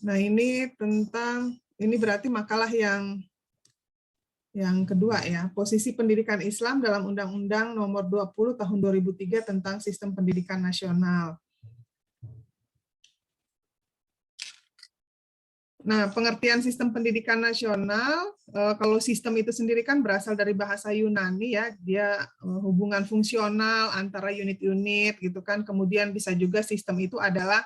Nah, ini berarti makalah yang kedua ya, posisi pendidikan Islam dalam Undang-Undang Nomor 20 Tahun 2003 tentang Sistem Pendidikan Nasional. Nah, pengertian sistem pendidikan nasional, kalau sistem itu sendiri kan berasal dari bahasa Yunani ya, dia hubungan fungsional antara unit-unit gitu kan. Kemudian bisa juga sistem itu adalah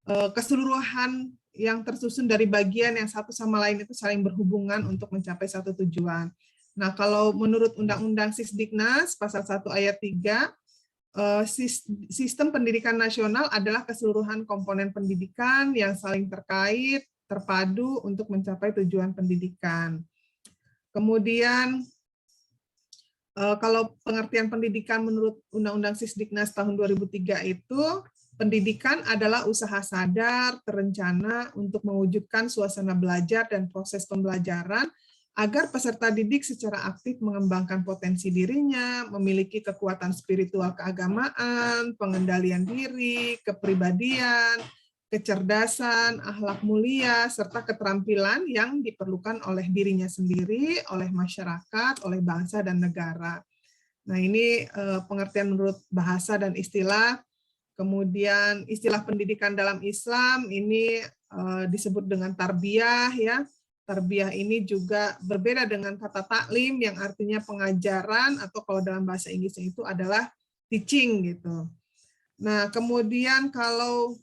keseluruhan yang tersusun dari bagian yang satu sama lain itu saling berhubungan untuk mencapai satu tujuan. Nah, kalau menurut Undang-Undang Sisdiknas pasal 1 ayat 3, sistem pendidikan nasional adalah keseluruhan komponen pendidikan yang saling terkait, terpadu untuk mencapai tujuan pendidikan. Kemudian kalau pengertian pendidikan menurut Undang-Undang Sisdiknas tahun 2003 itu, pendidikan adalah usaha sadar, terencana untuk mewujudkan suasana belajar dan proses pembelajaran agar peserta didik secara aktif mengembangkan potensi dirinya, memiliki kekuatan spiritual keagamaan, pengendalian diri, kepribadian, kecerdasan, akhlak mulia, serta keterampilan yang diperlukan oleh dirinya sendiri, oleh masyarakat, oleh bangsa dan negara. Nah, ini pengertian menurut bahasa dan istilah. Kemudian istilah pendidikan dalam Islam ini disebut dengan tarbiyah ya. Tarbiyah ini juga berbeda dengan kata taklim yang artinya pengajaran, atau kalau dalam bahasa Inggrisnya itu adalah teaching gitu. Nah, kemudian kalau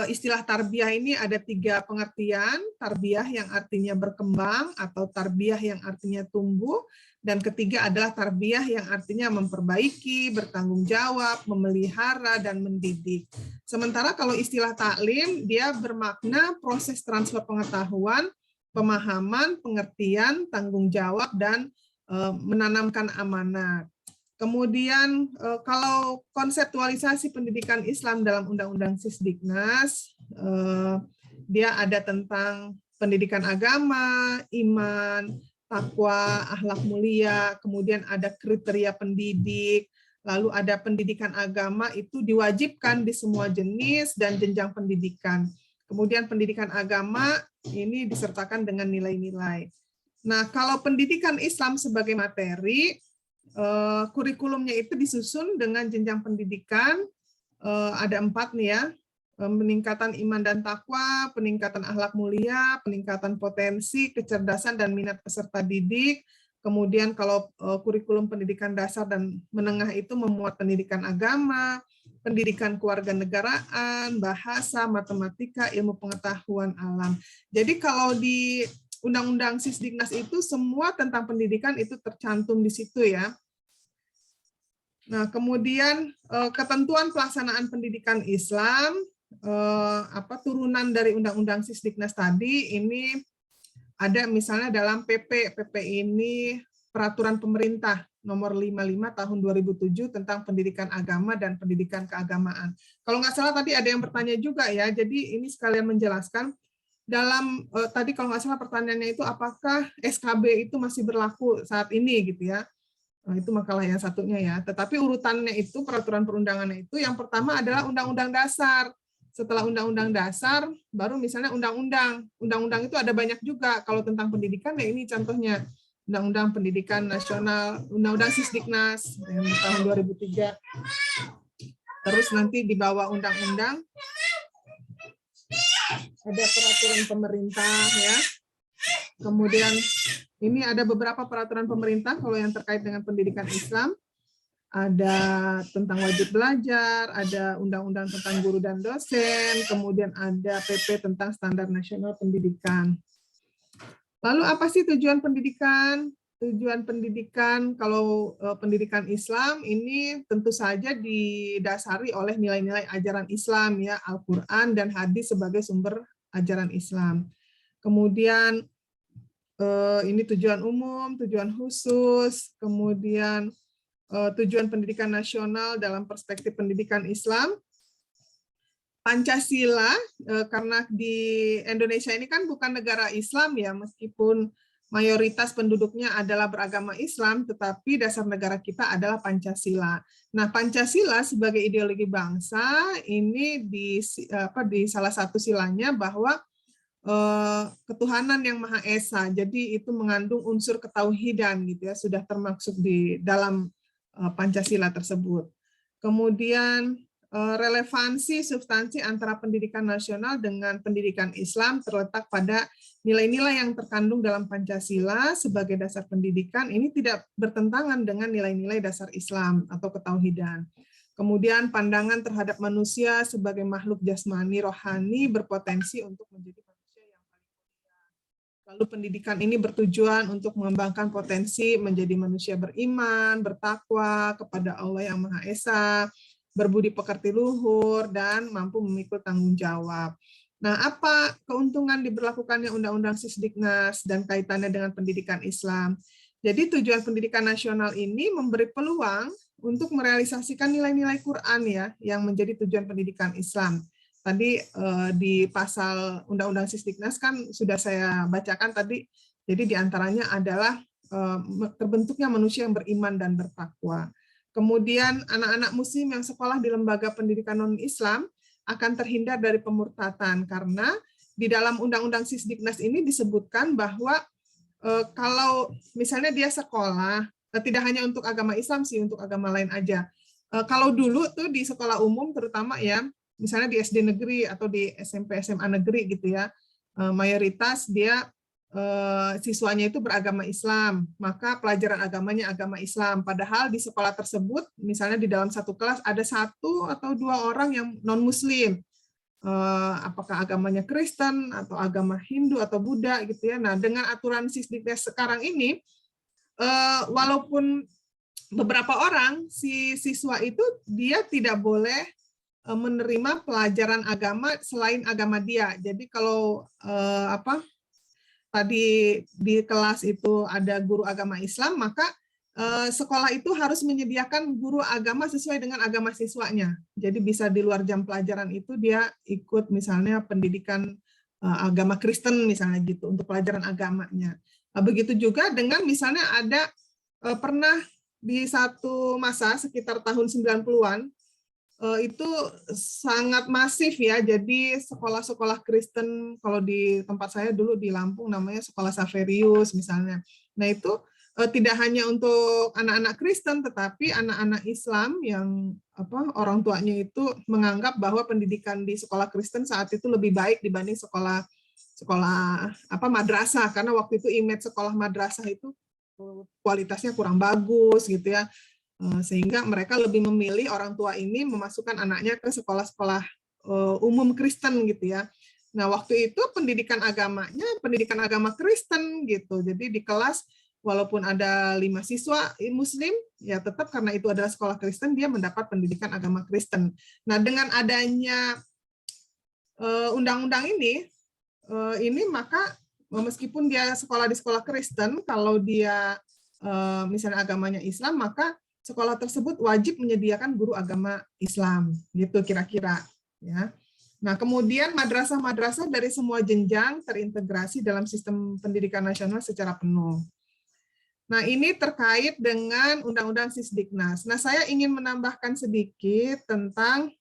istilah tarbiyah ini ada 3 pengertian, tarbiyah yang artinya berkembang atau tarbiyah yang artinya tumbuh, dan ketiga adalah tarbiyah yang artinya memperbaiki, bertanggung jawab, memelihara, dan mendidik. Sementara kalau istilah taklim, dia bermakna proses transfer pengetahuan, pemahaman, pengertian, tanggung jawab, dan menanamkan amanat. Kemudian kalau konseptualisasi pendidikan Islam dalam Undang-Undang Sisdiknas, dia ada tentang pendidikan agama, iman, takwa, akhlak mulia, kemudian ada kriteria pendidik, lalu ada pendidikan agama itu diwajibkan di semua jenis dan jenjang pendidikan. Kemudian pendidikan agama ini disertakan dengan nilai-nilai. Nah, kalau pendidikan Islam sebagai materi, kurikulumnya itu disusun dengan jenjang pendidikan, ada 4 nih ya, peningkatan iman dan takwa, peningkatan akhlak mulia, peningkatan potensi, kecerdasan dan minat peserta didik. Kemudian kalau kurikulum pendidikan dasar dan menengah itu memuat pendidikan agama, pendidikan kewarganegaraan, bahasa, matematika, ilmu pengetahuan alam. Jadi kalau di Undang-Undang Sisdiknas itu semua tentang pendidikan itu tercantum di situ ya. Nah, kemudian ketentuan pelaksanaan pendidikan Islam, turunan dari Undang-Undang Sisdiknas tadi, ini ada misalnya dalam PP ini Peraturan Pemerintah Nomor 55 Tahun 2007 tentang Pendidikan Agama dan Pendidikan Keagamaan. Kalau nggak salah tadi ada yang bertanya juga ya, jadi ini sekalian menjelaskan, dalam tadi kalau nggak salah pertanyaannya itu apakah SKB itu masih berlaku saat ini gitu ya. Nah, itu makalah yang satunya ya. Tetapi urutannya itu, peraturan perundangannya itu, yang pertama adalah Undang-Undang Dasar. Setelah Undang-Undang Dasar, baru misalnya Undang-Undang. Undang-Undang itu ada banyak juga. Kalau tentang pendidikan, ya ini contohnya. Undang-Undang Pendidikan Nasional, Undang-Undang Sisdiknas yang tahun 2003. Terus nanti di bawah Undang-Undang ada peraturan pemerintah ya. Kemudian ini ada beberapa peraturan pemerintah kalau yang terkait dengan pendidikan Islam. Ada tentang wajib belajar, ada undang-undang tentang guru dan dosen, kemudian ada PP tentang standar nasional pendidikan. Lalu apa sih tujuan pendidikan? Tujuan pendidikan, kalau pendidikan Islam ini tentu saja didasari oleh nilai-nilai ajaran Islam, ya, Al-Quran dan hadis sebagai sumber ajaran Islam. Kemudian ini tujuan umum, tujuan khusus, kemudian tujuan pendidikan nasional dalam perspektif pendidikan Islam. Pancasila, karena di Indonesia ini kan bukan negara Islam ya, meskipun mayoritas penduduknya adalah beragama Islam, tetapi dasar negara kita adalah Pancasila. Nah, Pancasila sebagai ideologi bangsa ini di salah satu silanya bahwa ketuhanan yang Maha Esa. Jadi itu mengandung unsur ketauhidan gitu ya, sudah termaksud di dalam Pancasila tersebut. Kemudian relevansi substansi antara pendidikan nasional dengan pendidikan Islam terletak pada nilai-nilai yang terkandung dalam Pancasila sebagai dasar pendidikan. Ini tidak bertentangan dengan nilai-nilai dasar Islam atau ketauhidan. Kemudian pandangan terhadap manusia sebagai makhluk jasmani rohani berpotensi untuk menjadi manusia yang paling mulia. Lalu pendidikan ini bertujuan untuk mengembangkan potensi menjadi manusia beriman, bertakwa kepada Allah yang Maha Esa, berbudi pekerti luhur, dan mampu memikul tanggung jawab. Nah, apa keuntungan diberlakukannya Undang-Undang Sisdiknas dan kaitannya dengan pendidikan Islam? Jadi tujuan pendidikan nasional ini memberi peluang untuk merealisasikan nilai-nilai Quran ya, yang menjadi tujuan pendidikan Islam. Tadi di pasal Undang-Undang Sisdiknas kan sudah saya bacakan tadi, jadi diantaranya adalah terbentuknya manusia yang beriman dan bertakwa. Kemudian anak-anak muslim yang sekolah di lembaga pendidikan non-Islam akan terhindar dari pemurtatan karena di dalam Undang-Undang Sisdiknas ini disebutkan bahwa kalau misalnya dia sekolah, tidak hanya untuk agama Islam sih, untuk agama lain aja. Kalau dulu tuh di sekolah umum terutama ya, misalnya di SD negeri atau di SMP SMA negeri gitu ya, mayoritas dia siswanya itu beragama Islam, maka pelajaran agamanya agama Islam. Padahal di sekolah tersebut, misalnya di dalam satu kelas ada 1 atau 2 orang yang non-Muslim, apakah agamanya Kristen atau agama Hindu atau Buddha gitu ya. Nah, dengan aturan Sisdiknas sekarang ini, walaupun beberapa orang si siswa itu dia tidak boleh menerima pelajaran agama selain agama dia. Jadi kalau tadi di kelas itu ada guru agama Islam, maka sekolah itu harus menyediakan guru agama sesuai dengan agama siswanya. Jadi bisa di luar jam pelajaran itu dia ikut misalnya pendidikan agama Kristen misalnya gitu untuk pelajaran agamanya. Begitu juga dengan misalnya ada pernah di satu masa sekitar tahun 90-an itu sangat masif ya. Jadi sekolah-sekolah Kristen, kalau di tempat saya dulu di Lampung namanya Sekolah Saverius misalnya. Nah itu tidak hanya untuk anak-anak Kristen, tetapi anak-anak Islam yang orang tuanya itu menganggap bahwa pendidikan di sekolah Kristen saat itu lebih baik dibanding sekolah madrasah, karena waktu itu image sekolah madrasah itu kualitasnya kurang bagus gitu ya. Sehingga mereka lebih memilih orang tua ini memasukkan anaknya ke sekolah-sekolah umum Kristen gitu ya. Nah, waktu itu pendidikan agamanya pendidikan agama Kristen gitu. Jadi di kelas walaupun ada 5 siswa Muslim, ya tetap karena itu adalah sekolah Kristen dia mendapat pendidikan agama Kristen. Nah, dengan adanya undang-undang ini maka meskipun dia sekolah di sekolah Kristen, kalau dia misalnya agamanya Islam, maka sekolah tersebut wajib menyediakan guru agama Islam, gitu kira-kira. Ya. Nah, kemudian madrasah-madrasah dari semua jenjang terintegrasi dalam sistem pendidikan nasional secara penuh. Nah, ini terkait dengan Undang-Undang Sisdiknas. Nah, saya ingin menambahkan sedikit tentang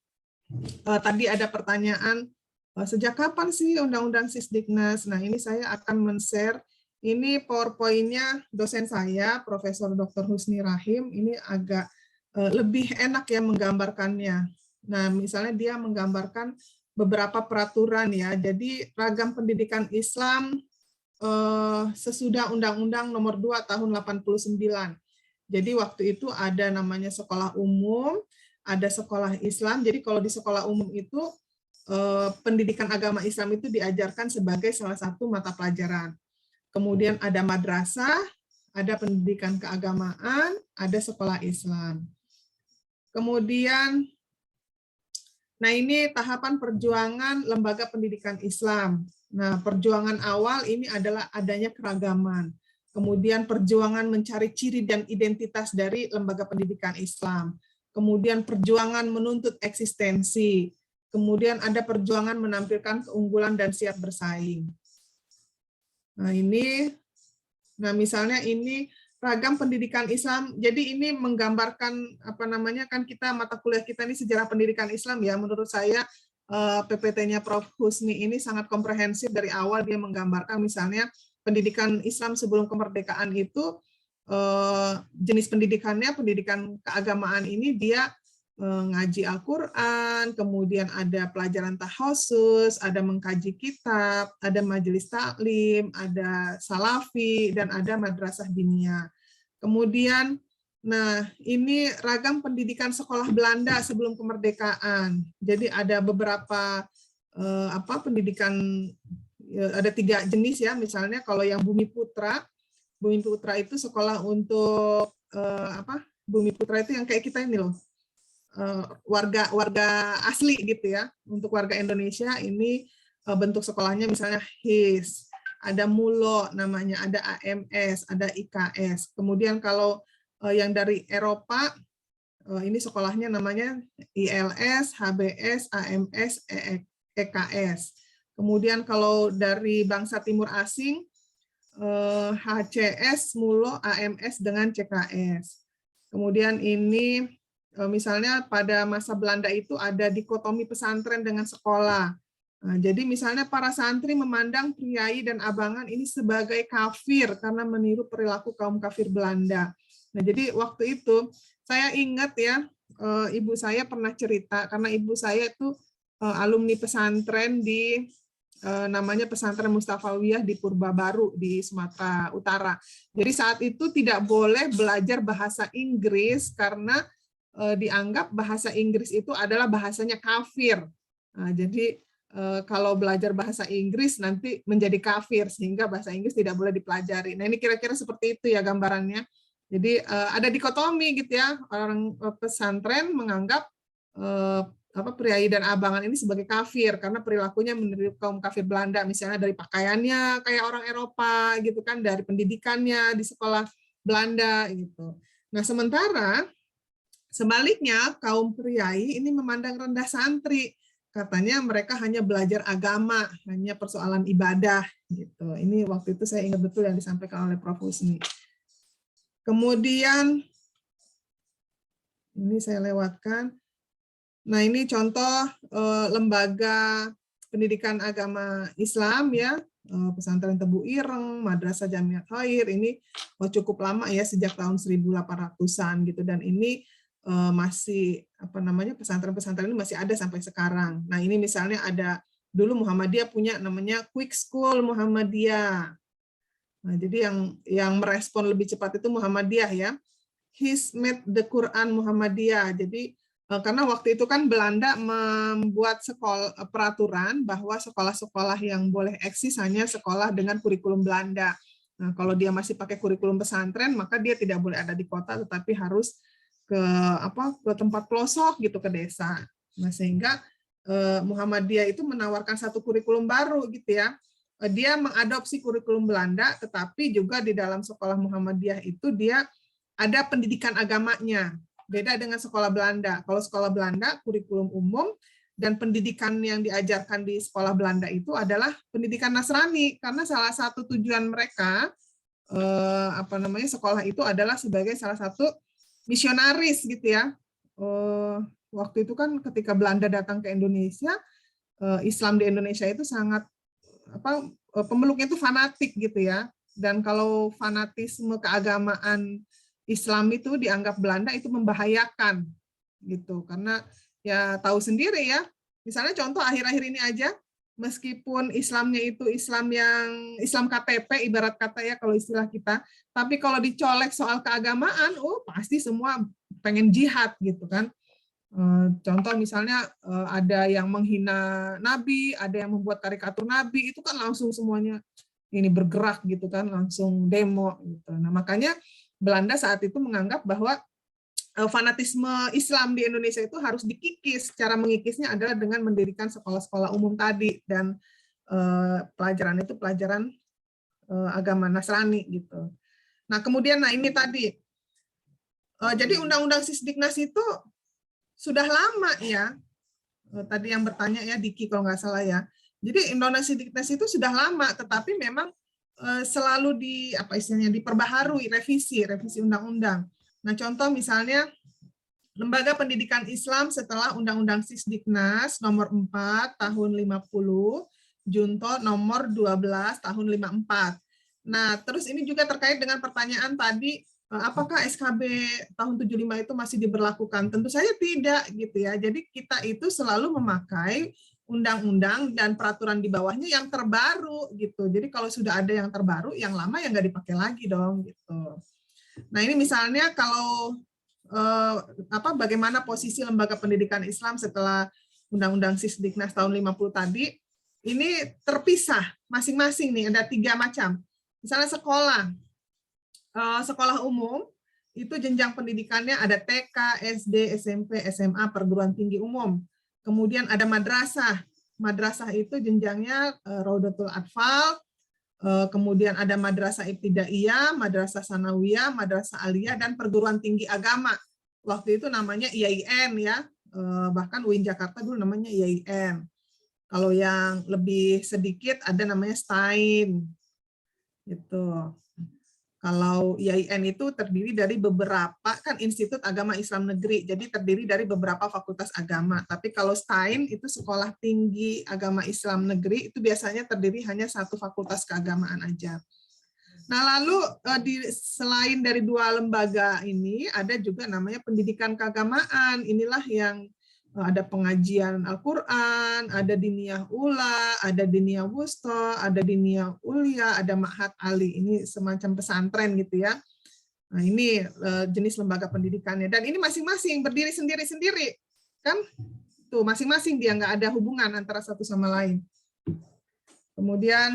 tadi ada pertanyaan, sejak kapan sih Undang-Undang Sisdiknas? Nah, ini saya akan men-share. Ini PowerPoint-nya dosen saya, Profesor Dr. Husni Rahim. Ini agak lebih enak ya menggambarkannya. Nah, misalnya dia menggambarkan beberapa peraturan ya. Jadi ragam pendidikan Islam sesudah Undang-Undang Nomor 2 Tahun 89. Jadi waktu itu ada namanya sekolah umum, ada sekolah Islam. Jadi kalau di sekolah umum itu pendidikan agama Islam itu diajarkan sebagai salah satu mata pelajaran. Kemudian ada madrasah, ada pendidikan keagamaan, ada sekolah Islam. Kemudian, nah ini tahapan perjuangan lembaga pendidikan Islam. Nah, perjuangan awal ini adalah adanya keragaman. Kemudian perjuangan mencari ciri dan identitas dari lembaga pendidikan Islam. Kemudian perjuangan menuntut eksistensi. Kemudian ada perjuangan menampilkan keunggulan dan siap bersaing. Nah, ini Nah, misalnya ini ragam pendidikan Islam. Jadi ini menggambarkan apa namanya, kan kita mata kuliah kita ini sejarah pendidikan Islam ya. Menurut saya PPT-nya Prof. Husni ini sangat komprehensif dari awal. Dia menggambarkan misalnya pendidikan Islam sebelum kemerdekaan itu jenis pendidikannya, pendidikan keagamaan ini dia ngaji Al-Quran, kemudian ada pelajaran tahosus, ada mengkaji kitab, ada majelis taklim, ada salafi, dan ada madrasah diniyah. Kemudian, nah ini ragam pendidikan sekolah Belanda sebelum kemerdekaan. Jadi ada beberapa pendidikan, ada 3 jenis ya. Misalnya kalau yang Bumi Putra itu sekolah untuk Bumi Putra itu yang kayak kita ini loh. Warga asli gitu ya. Untuk warga Indonesia ini bentuk sekolahnya misalnya HIS, ada MULO namanya, ada AMS, ada IKS. Kemudian kalau yang dari Eropa ini sekolahnya namanya ILS, HBS, AMS, EKS. Kemudian kalau dari bangsa timur asing HCS, MULO, AMS dengan CKS. Kemudian ini misalnya pada masa Belanda itu ada dikotomi pesantren dengan sekolah. Nah, jadi misalnya para santri memandang priai dan abangan ini sebagai kafir karena meniru perilaku kaum kafir Belanda. Nah, jadi waktu itu saya ingat ya, ibu saya pernah cerita karena ibu saya itu alumni pesantren di namanya Pesantren Mustafawiyah di Purba Baru di Sumatera Utara. Jadi saat itu tidak boleh belajar bahasa Inggris karena dianggap bahasa Inggris itu adalah bahasanya kafir. Nah, jadi kalau belajar bahasa Inggris nanti menjadi kafir sehingga bahasa Inggris tidak boleh dipelajari. Nah, ini kira-kira seperti itu ya gambarannya. Jadi ada dikotomi gitu ya, orang pesantren menganggap priai dan abangan ini sebagai kafir karena perilakunya meniru kaum kafir Belanda, misalnya dari pakaiannya kayak orang Eropa gitu kan, dari pendidikannya di sekolah Belanda gitu. Nah, sementara sebaliknya, kaum priai ini memandang rendah santri. Katanya mereka hanya belajar agama, hanya persoalan ibadah. Gitu. Ini waktu itu saya ingat betul yang disampaikan oleh Prof. Husni. Kemudian, ini saya lewatkan. Nah, ini contoh lembaga pendidikan agama Islam ya, Pesantren Tebu Ireng, Madrasah Jamiat Khair, ini cukup lama ya, sejak tahun 1800-an gitu, dan ini masih pesantren-pesantren ini masih ada sampai sekarang. Nah, ini misalnya ada dulu Muhammadiyah punya namanya Quick School Muhammadiyah. Nah, jadi yang merespon lebih cepat itu Muhammadiyah ya. He's made the Quran Muhammadiyah. Jadi karena waktu itu kan Belanda membuat peraturan bahwa sekolah-sekolah yang boleh eksis hanya sekolah dengan kurikulum Belanda. Nah, kalau dia masih pakai kurikulum pesantren, maka dia tidak boleh ada di kota, tetapi harus ke tempat pelosok gitu, ke desa. Nah, sehingga Muhammadiyah itu menawarkan satu kurikulum baru gitu ya. Dia mengadopsi kurikulum Belanda, tetapi juga di dalam sekolah Muhammadiyah itu dia ada pendidikan agamanya. Beda dengan sekolah Belanda. Kalau sekolah Belanda kurikulum umum dan pendidikan yang diajarkan di sekolah Belanda itu adalah pendidikan Nasrani, karena salah satu tujuan mereka sekolah itu adalah sebagai salah satu misionaris gitu ya. Waktu itu kan ketika Belanda datang ke Indonesia, Islam di Indonesia itu sangat pemeluknya itu fanatik gitu ya. Dan kalau fanatisme keagamaan Islam itu dianggap Belanda itu membahayakan gitu, karena ya tahu sendiri ya. Misalnya contoh akhir-akhir ini aja, meskipun Islamnya itu Islam KTP ibarat kata ya kalau istilah kita, tapi kalau dicolek soal keagamaan, pasti semua pengen jihad gitu kan. Contoh misalnya ada yang menghina Nabi, ada yang membuat karikatur Nabi, itu kan langsung semuanya ini bergerak gitu kan, langsung demo gitu. Nah, makanya Belanda saat itu menganggap bahwa fanatisme Islam di Indonesia itu harus dikikis. Cara mengikisnya adalah dengan mendirikan sekolah-sekolah umum tadi, dan pelajaran itu pelajaran agama Nasrani gitu. Nah, kemudian ini tadi. Jadi Undang-Undang Sisdiknas itu sudah lama ya. Tadi yang bertanya ya Diki kalau nggak salah ya. Jadi Undang-Undang Sisdiknas itu sudah lama, tetapi memang selalu diperbaharui, revisi undang-undang. Nah, contoh misalnya Lembaga Pendidikan Islam setelah Undang-Undang Sisdiknas nomor 4 tahun 50, Junto nomor 12 tahun 54. Nah, terus ini juga terkait dengan pertanyaan tadi, apakah SKB tahun 75 itu masih diberlakukan? Tentu saja tidak gitu ya. Jadi kita itu selalu memakai undang-undang dan peraturan di bawahnya yang terbaru gitu. Jadi kalau sudah ada yang terbaru, yang lama ya nggak dipakai lagi dong gitu. Nah, ini misalnya kalau bagaimana posisi lembaga pendidikan Islam setelah Undang-Undang Sisdiknas tahun 50 tadi, ini terpisah masing-masing nih, ada 3 macam. Misalnya sekolah umum, itu jenjang pendidikannya ada TK, SD, SMP, SMA, perguruan tinggi umum. Kemudian ada madrasah. Madrasah itu jenjangnya Raudatul Atfal, kemudian ada madrasah ibtidaiyah, madrasah sanawiyah, madrasah aliyah, dan perguruan tinggi agama. Waktu itu namanya IAIN ya, bahkan UIN Jakarta dulu namanya IAIN. Kalau yang lebih sedikit ada namanya STAIN. Gitu. Kalau IAIN itu terdiri dari beberapa, kan Institut Agama Islam Negeri, jadi terdiri dari beberapa fakultas agama. Tapi kalau STAIN itu Sekolah Tinggi Agama Islam Negeri, itu biasanya terdiri hanya satu fakultas keagamaan aja. Nah, lalu selain dari 2 lembaga ini, ada juga namanya pendidikan keagamaan. Inilah yang ada pengajian Al-Quran, ada diniyah ula, ada diniyah wusta, ada diniyah ulia, ada ma'had ali. Ini semacam pesantren gitu ya. Nah, ini jenis lembaga pendidikannya. Dan ini masing-masing berdiri sendiri-sendiri. Kan? Tuh, masing-masing dia nggak ada hubungan antara satu sama lain. Kemudian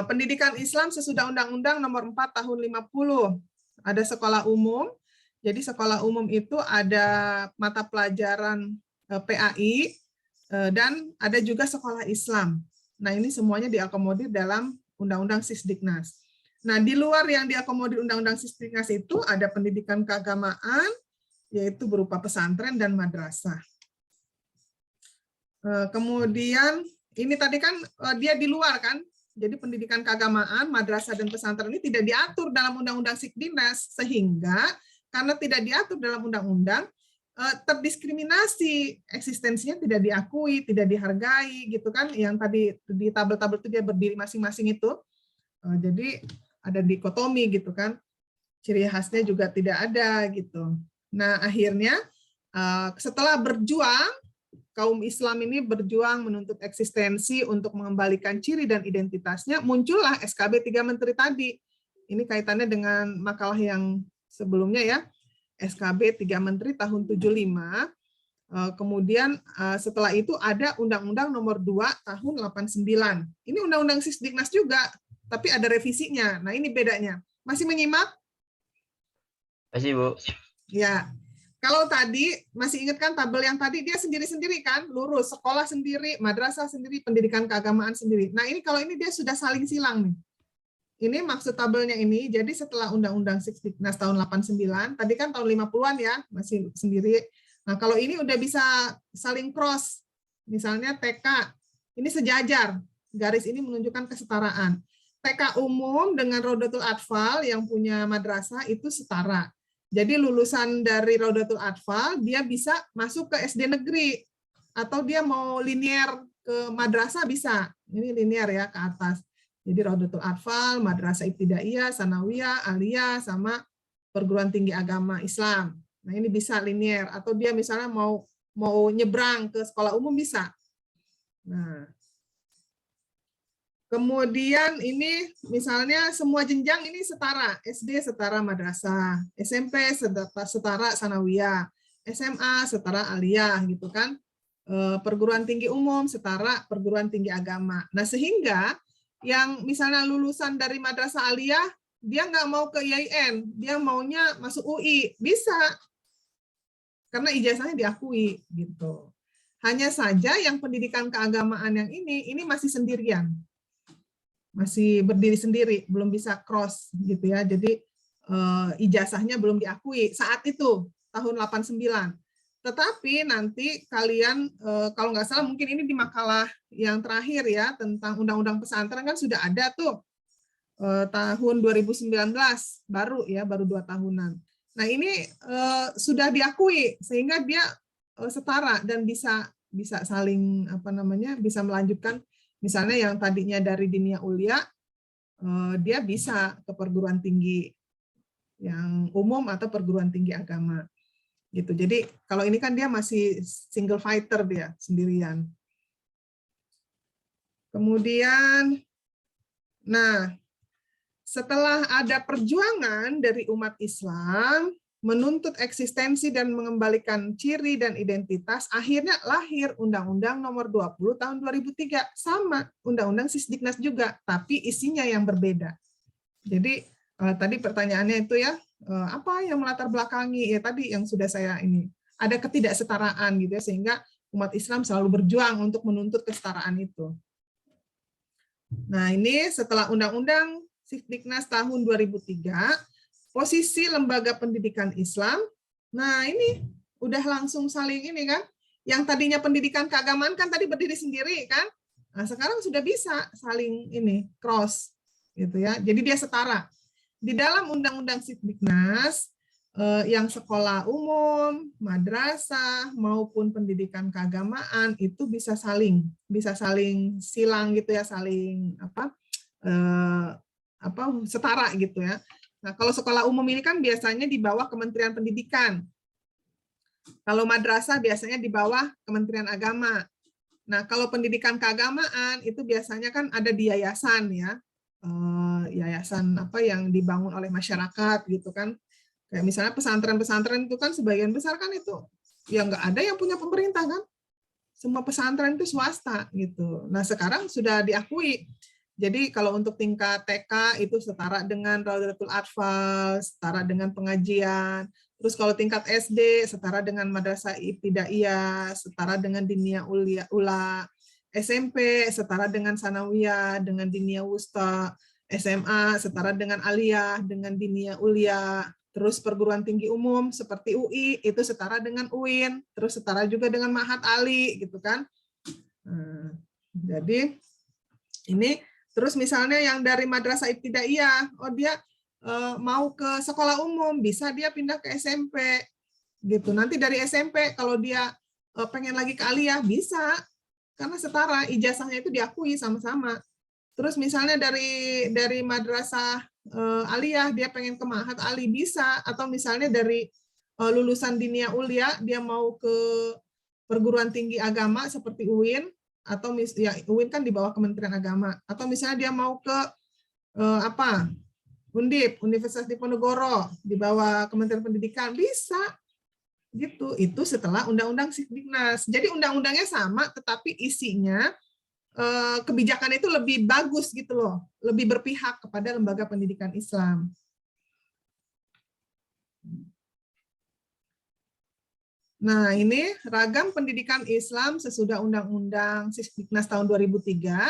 pendidikan Islam sesudah Undang-Undang nomor 4 tahun 50. Ada sekolah umum. Jadi sekolah umum itu ada mata pelajaran PAI dan ada juga sekolah Islam. Nah, ini semuanya diakomodir dalam Undang-Undang Sisdiknas. Nah, di luar yang diakomodir Undang-Undang Sisdiknas itu ada pendidikan keagamaan, yaitu berupa pesantren dan madrasah. Kemudian ini tadi kan dia di luar kan, jadi pendidikan keagamaan, madrasah dan pesantren ini tidak diatur dalam Undang-Undang Sisdiknas, sehingga karena tidak diatur dalam undang-undang, terdiskriminasi, eksistensinya tidak diakui, tidak dihargai, gitu kan? Yang tadi di tabel-tabel itu dia berdiri masing-masing itu, jadi ada dikotomi gitu kan? Ciri khasnya juga tidak ada gitu. Nah, akhirnya setelah berjuang, kaum Islam ini berjuang menuntut eksistensi untuk mengembalikan ciri dan identitasnya, muncullah SKB 3 Menteri tadi. Ini kaitannya dengan makalah yang sebelumnya ya, SKB 3 Menteri tahun 75, kemudian setelah itu ada Undang-Undang nomor 2 tahun 89. Ini Undang-Undang Sisdiknas juga, tapi ada revisinya. Nah, ini bedanya. Masih menyimak? Masih, Bu. Ya. Kalau tadi, masih ingat kan tabel yang tadi, dia sendiri-sendiri kan, lurus, sekolah sendiri, madrasah sendiri, pendidikan keagamaan sendiri. Nah, ini kalau ini dia sudah saling silang nih. Ini maksud tabelnya ini, jadi setelah Undang-Undang Sisdiknas tahun 89, tadi kan tahun 50-an ya, masih sendiri. Nah, kalau ini udah bisa saling cross, misalnya TK, ini sejajar, garis ini menunjukkan kesetaraan. TK umum dengan Raudatul Atfal yang punya madrasah itu setara. Jadi lulusan dari Raudatul Atfal, dia bisa masuk ke SD negeri, atau dia mau linear ke madrasah bisa, ini linear ya, ke atas. Jadi Raudatul Atfal, madrasah ibtidaiyah, sanawiyah, aliyah, sama perguruan tinggi agama Islam. Nah, ini bisa linear, atau dia misalnya mau nyebrang ke sekolah umum bisa. Nah, kemudian ini misalnya semua jenjang ini setara, SD setara madrasah, SMP setara sanawiyah, SMA setara aliyah gitu kan. Perguruan tinggi umum setara perguruan tinggi agama. Nah, sehingga yang misalnya lulusan dari madrasah aliyah, dia nggak mau ke IAIN, dia maunya masuk UI, bisa. Karena ijazahnya diakui gitu. Hanya saja yang pendidikan keagamaan yang ini masih sendirian. Masih berdiri sendiri, belum bisa cross gitu ya. Jadi ijazahnya belum diakui saat itu tahun 89. Tetapi nanti kalian, kalau nggak salah mungkin ini di makalah yang terakhir ya, tentang undang-undang pesantren kan sudah ada tuh, tahun 2019, baru 2 tahunan. Nah ini sudah diakui, sehingga dia setara dan bisa saling bisa melanjutkan, misalnya yang tadinya dari dinia ulia, dia bisa ke perguruan tinggi yang umum atau perguruan tinggi agama gitu. Jadi kalau ini kan dia masih single fighter, dia sendirian. Kemudian, nah setelah ada perjuangan dari umat Islam menuntut eksistensi dan mengembalikan ciri dan identitas, akhirnya lahir Undang-Undang Nomor 20 Tahun 2003, sama Undang-Undang Sisdiknas juga, tapi isinya yang berbeda. Jadi tadi pertanyaannya itu ya, apa yang melatar belakangi, ya tadi yang sudah saya ini, ada ketidaksetaraan gitu ya, sehingga umat Islam selalu berjuang untuk menuntut kesetaraan itu. Nah ini setelah Undang-Undang Sisdiknas tahun 2003, posisi lembaga pendidikan Islam, nah ini udah langsung saling ini kan, yang tadinya pendidikan keagamaan kan tadi berdiri sendiri kan, nah sekarang sudah bisa saling ini cross gitu ya, jadi dia setara. Di dalam Undang-Undang Sisdiknas, yang sekolah umum, madrasah maupun pendidikan keagamaan itu bisa saling silang gitu ya, saling setara gitu ya. Nah, kalau sekolah umum ini kan biasanya di bawah Kementerian Pendidikan. Kalau madrasah biasanya di bawah Kementerian Agama. Nah, kalau pendidikan keagamaan itu biasanya kan ada di yayasan ya. Yayasan apa yang dibangun oleh masyarakat gitu kan. Kayak misalnya pesantren-pesantren itu kan sebagian besar kan itu ya nggak ada yang punya pemerintah kan. Semua pesantren itu swasta gitu. Nah, sekarang sudah diakui. Jadi kalau untuk tingkat TK itu setara dengan Raudatul Atfal, setara dengan pengajian. Terus kalau tingkat SD setara dengan Madrasah Ibtidaiyah, setara dengan Dinia Ula. SMP setara dengan Sanawiyah, dengan Dinia Wusta. SMA setara dengan Aliyah, dengan Dinia Ulia. Terus perguruan tinggi umum seperti UI itu setara dengan UIN. Terus setara juga dengan Ma'had Ali gitu kan. Nah, jadi ini. Terus misalnya yang dari Madrasah Ibtidaiyah, dia mau ke sekolah umum, bisa dia pindah ke SMP. Gitu. Nanti dari SMP, kalau dia pengen lagi ke Aliyah, bisa. Karena setara, ijazahnya itu diakui sama-sama. Terus misalnya dari Madrasah Aliyah, dia pengen ke Ma'had Ali, bisa. Atau misalnya dari lulusan Dinia Ulia, dia mau ke perguruan tinggi agama seperti UIN, atau ya UIN kan di bawah Kementerian Agama, atau misalnya dia mau ke Undip, Universitas Diponegoro di bawah Kementerian Pendidikan, bisa gitu. Itu setelah Undang-Undang Sisdiknas. Jadi undang-undangnya sama, tetapi isinya kebijakan itu lebih bagus gitu loh, lebih berpihak kepada lembaga pendidikan Islam. Nah, ini ragam pendidikan Islam sesudah Undang-Undang Sisdiknas tahun 2003,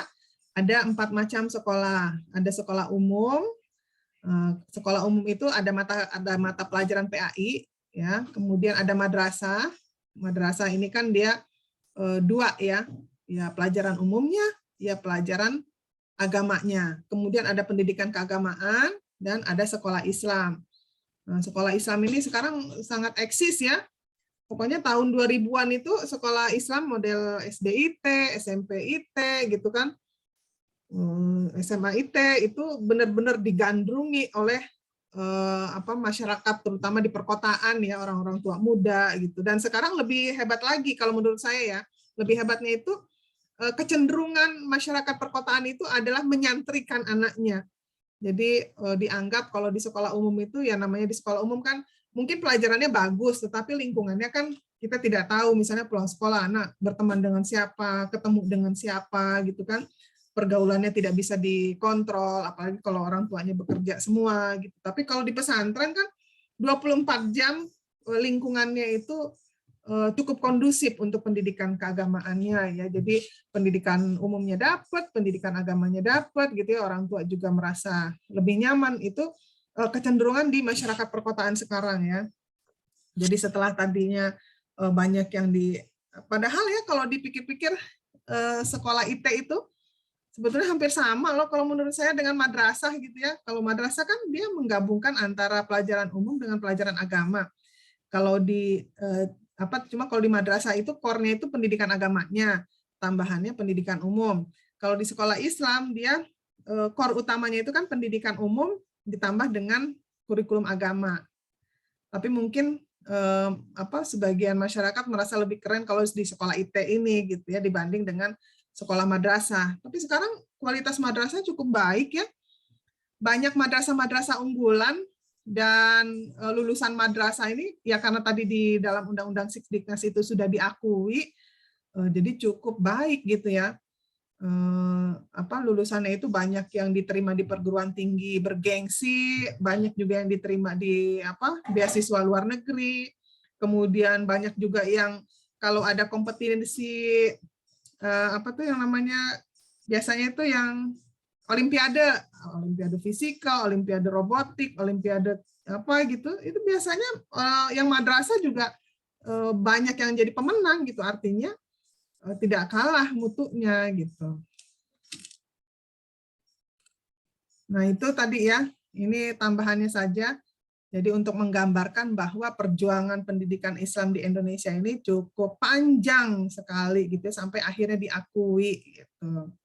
ada 4 macam sekolah. Ada sekolah umum. Sekolah umum itu ada mata pelajaran PAI, ya. Kemudian ada madrasah. Madrasah ini kan dia 2 ya. Ya pelajaran umumnya, ya pelajaran agamanya. Kemudian ada pendidikan keagamaan dan ada sekolah Islam. Nah, sekolah Islam ini sekarang sangat eksis ya. Pokoknya tahun 2000-an itu sekolah Islam model SDIT, SMP-IT gitu kan. SMA IT itu benar-benar digandrungi oleh masyarakat, terutama di perkotaan ya, orang-orang tua muda gitu. Dan sekarang lebih hebat lagi kalau menurut saya ya. Lebih hebatnya itu kecenderungan masyarakat perkotaan itu adalah menyantrikan anaknya. Jadi dianggap kalau di sekolah umum itu ya, namanya di sekolah umum kan mungkin pelajarannya bagus, tetapi lingkungannya kan kita tidak tahu, misalnya pulang sekolah anak berteman dengan siapa, ketemu dengan siapa gitu kan, pergaulannya tidak bisa dikontrol, apalagi kalau orang tuanya bekerja semua gitu. Tapi kalau di pesantren kan 24 jam lingkungannya itu cukup kondusif untuk pendidikan keagamaannya ya. Jadi pendidikan umumnya dapat, pendidikan agamanya dapat gitu ya, orang tua juga merasa lebih nyaman. Itu kecenderungan di masyarakat perkotaan sekarang ya. Jadi setelah tadinya banyak yang padahal ya kalau dipikir-pikir sekolah IT itu sebetulnya hampir sama loh kalau menurut saya dengan madrasah gitu ya. Kalau madrasah kan dia menggabungkan antara pelajaran umum dengan pelajaran agama. Kalau cuma kalau di madrasah itu core-nya itu pendidikan agamanya, tambahannya pendidikan umum. Kalau di sekolah Islam dia core utamanya itu kan pendidikan umum ditambah dengan kurikulum agama. Tapi mungkin sebagian masyarakat merasa lebih keren kalau di sekolah IT ini gitu ya dibanding dengan sekolah madrasah. Tapi sekarang kualitas madrasah cukup baik ya. Banyak madrasah-madrasah unggulan dan lulusan madrasah ini ya karena tadi di dalam Undang-Undang Sisdiknas itu sudah diakui, jadi cukup baik gitu ya. Lulusannya itu banyak yang diterima di perguruan tinggi bergengsi, banyak juga yang diterima di beasiswa luar negeri, kemudian banyak juga yang kalau ada kompetisi yang namanya biasanya itu yang olimpiade fisika, olimpiade robotik, olimpiade gitu, itu biasanya yang madrasah juga banyak yang jadi pemenang gitu, artinya tidak kalah mutunya gitu. Nah itu tadi ya, ini tambahannya saja. Jadi untuk menggambarkan bahwa perjuangan pendidikan Islam di Indonesia ini cukup panjang sekali gitu sampai akhirnya diakui gitu.